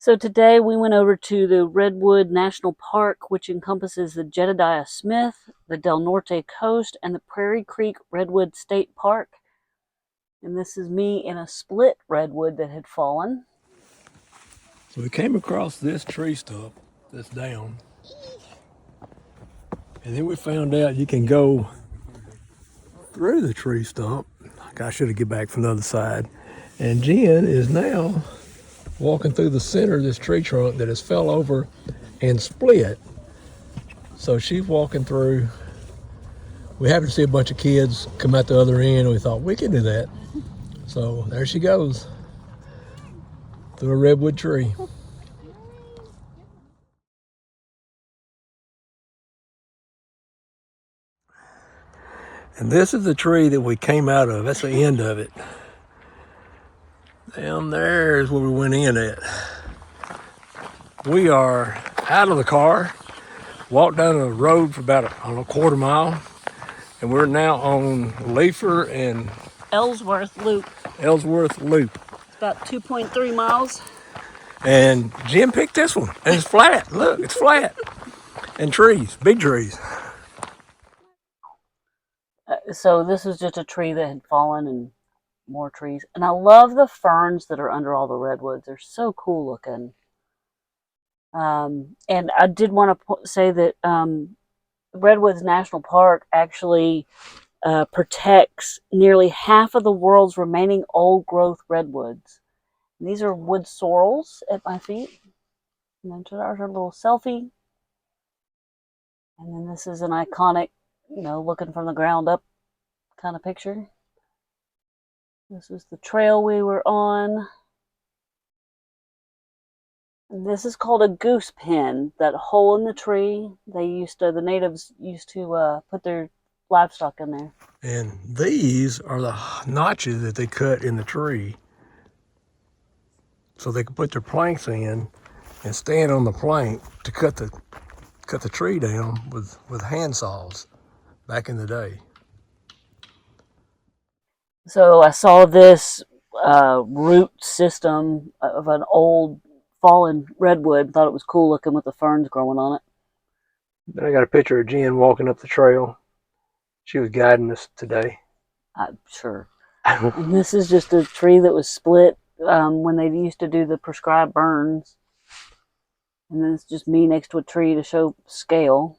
So today we went over to the Redwood National Park, which encompasses the Jedediah Smith, the Del Norte Coast, and the Prairie Creek Redwood State Park. And this is me in a split redwood that had fallen. So we came across this tree stump that's down, and then we found out you can go through the tree stump. I should have get back from the other side. And Jen is now walking through the center of this tree trunk that has fell over and split. So she's walking through. We happened to see a bunch of kids come out the other end, and we thought we can do that. So there she goes through a redwood tree. And this is the tree that we came out of. That's the end of it. Down there is where we went in at. We are out of the car, walked down the road for about a quarter mile, and we're now on Leifer and Ellsworth Loop. Ellsworth Loop. It's about 2.3 miles. And Jim picked this one, and it's flat. Look, it's flat. And trees, big trees. So this is just a tree that had fallen and more trees. And I love the ferns that are under all the redwoods. They're so cool looking. And I did want to say that Redwoods National Park actually protects nearly half of the world's remaining old-growth redwoods. And these are wood sorrels at my feet. And then there's our little selfie. And then this is an iconic, looking from the ground up kind of picture. This is the trail we were on. And this is called a goose pen, that hole in the tree. The natives used to put their livestock in there. And these are the notches that they cut in the tree so they could put their planks in and stand on the plank to cut the tree down with hand saws back in the day. So I saw this root system of an old fallen redwood. Thought it was cool looking with the ferns growing on it. Then I got a picture of Jen walking up the trail. She was guiding us today. I'm sure. And this is just a tree that was split when they used to do the prescribed burns. And then it's just me next to a tree to show scale.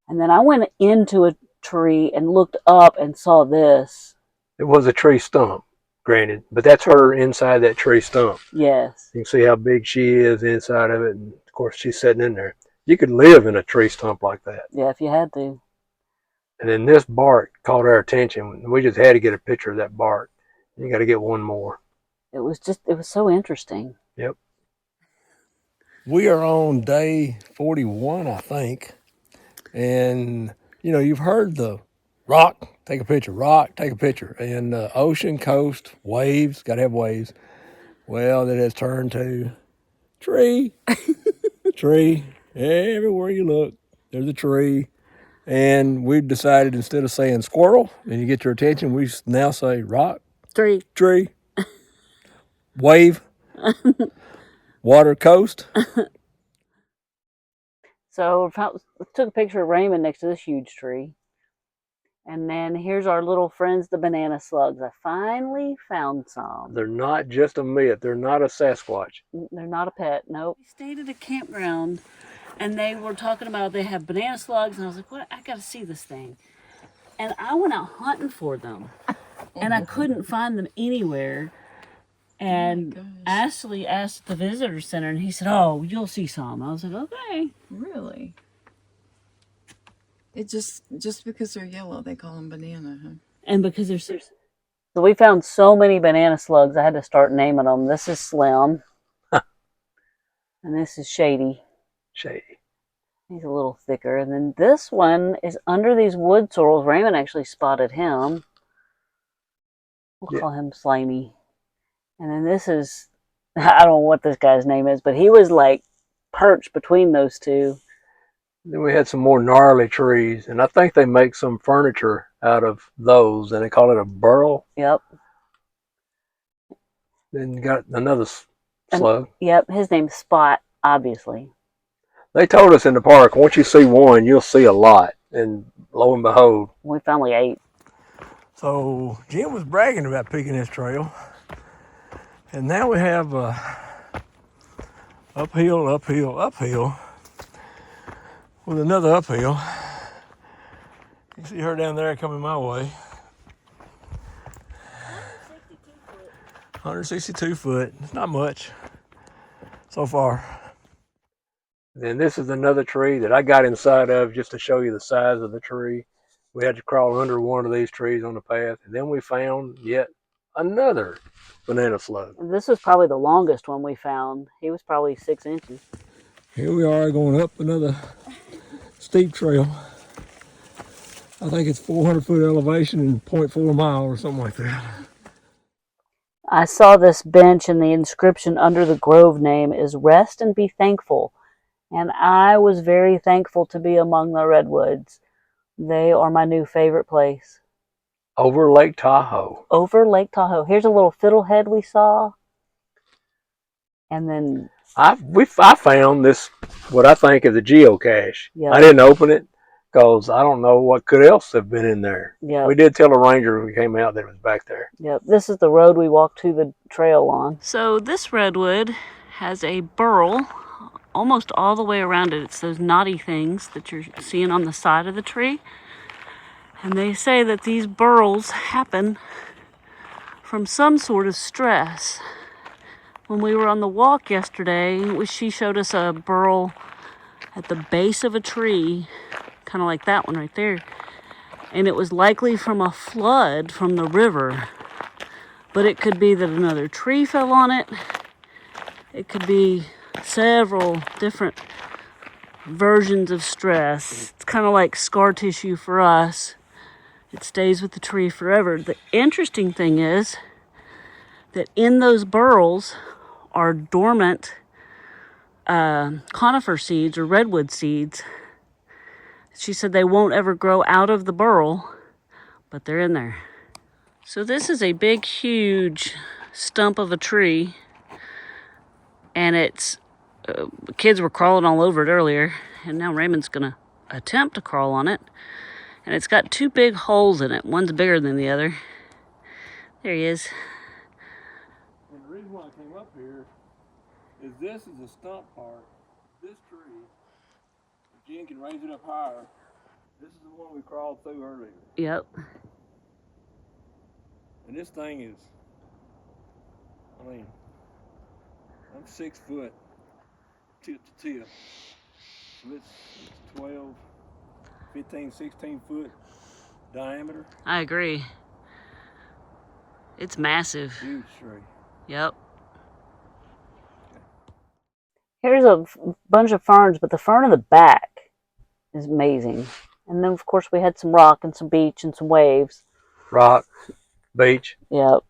And then I went into a tree and looked up and saw this. It was a tree stump, granted, but that's her inside that tree stump. Yes. You can see how big she is inside of it, and of course she's sitting in there. You could live in a tree stump like that. Yeah, if you had to. And then this bark caught our attention. We just had to get a picture of that bark. You got to get one more. It was so interesting. Yep. We are on day 41, I think. And, you've heard the rock, take a picture, rock, take a picture. And ocean, coast, waves, got to have waves. Well, that has turned to tree, tree. Everywhere you look, there's a tree. And we've decided instead of saying squirrel, and you get your attention, we now say rock, Tree, wave, water, coast. So took a picture of Raymond next to this huge tree. And then here's our little friends, the banana slugs. I finally found some. They're not just a myth. They're not a Sasquatch. They're not a pet, nope. We stayed at a campground, and they were talking about they have banana slugs, and I was like, "What? I got to see this thing." And I went out hunting for them, and I couldn't find them anywhere. And Ashley asked the visitor center, and he said, "Oh, you'll see some." I was like, "Okay." Really? It just because they're yellow, they call them banana, huh? And because they're so we found so many banana slugs, I had to start naming them. This is Slim, and this is Shady. Shady. He's a little thicker. And then this one is under these wood sorrels. Raymond actually spotted him. We'll call him Slimy. And then this is, I don't know what this guy's name is, but he was like perched between those two. Then we had some more gnarly trees, and I think they make some furniture out of those, and they call it a burl. Yep. Then got another slug. Yep, his name's Spot, obviously. They told us in the park, once you see one, you'll see a lot. And lo and behold, We finally ate. so Jim was bragging about picking this trail. And now we have uphill, uphill, uphill with another uphill. You see her down there coming my way. 162 foot. It's not much so far. Then this is another tree that I got inside of just to show you the size of the tree. We had to crawl under one of these trees on the path, and then we found yet another banana slug. This was probably the longest one we found. He was probably 6 inches. Here we are going up another steep trail. I think it's 400-foot elevation and 0.4 mile or something like that. I saw this bench, and the inscription under the grove name is "Rest and be thankful." And I was very thankful to be among the redwoods. They are my new favorite place. Over Lake Tahoe. Over Lake Tahoe. Here's a little fiddlehead we saw. And then I found this, what I think is a geocache. Yep. I didn't open it because I don't know what could else have been in there. Yep. We did tell a ranger when we came out that it was back there. Yep, this is the road we walked to the trail on. So this redwood has a burl almost all the way around it. It's those knotty things that you're seeing on the side of the tree. And they say that these burls happen from some sort of stress. When we were on the walk yesterday, she showed us a burl at the base of a tree, kind of like that one right there. And it was likely from a flood from the river. But it could be that another tree fell on it. It could be several different versions of stress. It's kind of like scar tissue for us. It stays with the tree forever. The interesting thing is that in those burls are dormant conifer seeds or redwood seeds. She said they won't ever grow out of the burl, but they're in there. So this is a big, huge stump of a tree, and it's kids were crawling all over it earlier, and now Raymond's gonna attempt to crawl on it. And it's got two big holes in it. One's bigger than the other. There he is. And the reason why I came up here is this is the stump part. This tree, if Jen can raise it up higher, this is the one we crawled through earlier. Yep. And this thing is, I mean, I'm 6 foot tip to tip. So it's 12, 15, 16 foot diameter. I agree. It's massive. Huge tree. Yep. Here's a bunch of ferns, but the fern in the back is amazing. And then, of course, we had some rock and some beach and some waves. Rock, beach. Yep.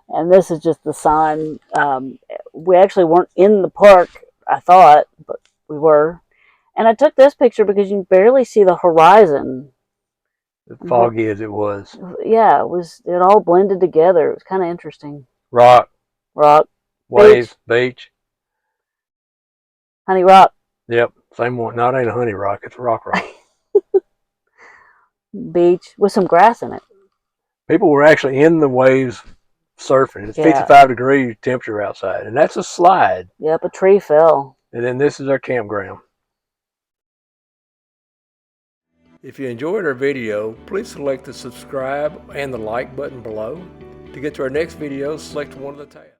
And this is just the sign. We actually weren't in the park, I thought, but we were. And I took this picture because you can barely see the horizon. As foggy as it was. Yeah, it all blended together. It was kind of interesting. Rock, waves, beach. Honey rock. Yep, same one. No, it ain't a honey rock. It's a rock. Beach with some grass in it. People were actually in the waves surfing. It's Yeah. 55-degree temperature outside, and that's a slide. Yep, a tree fell. And then this is our campground. If you enjoyed our video, please select the subscribe and the like button below. To get to our next video, select one of the tabs.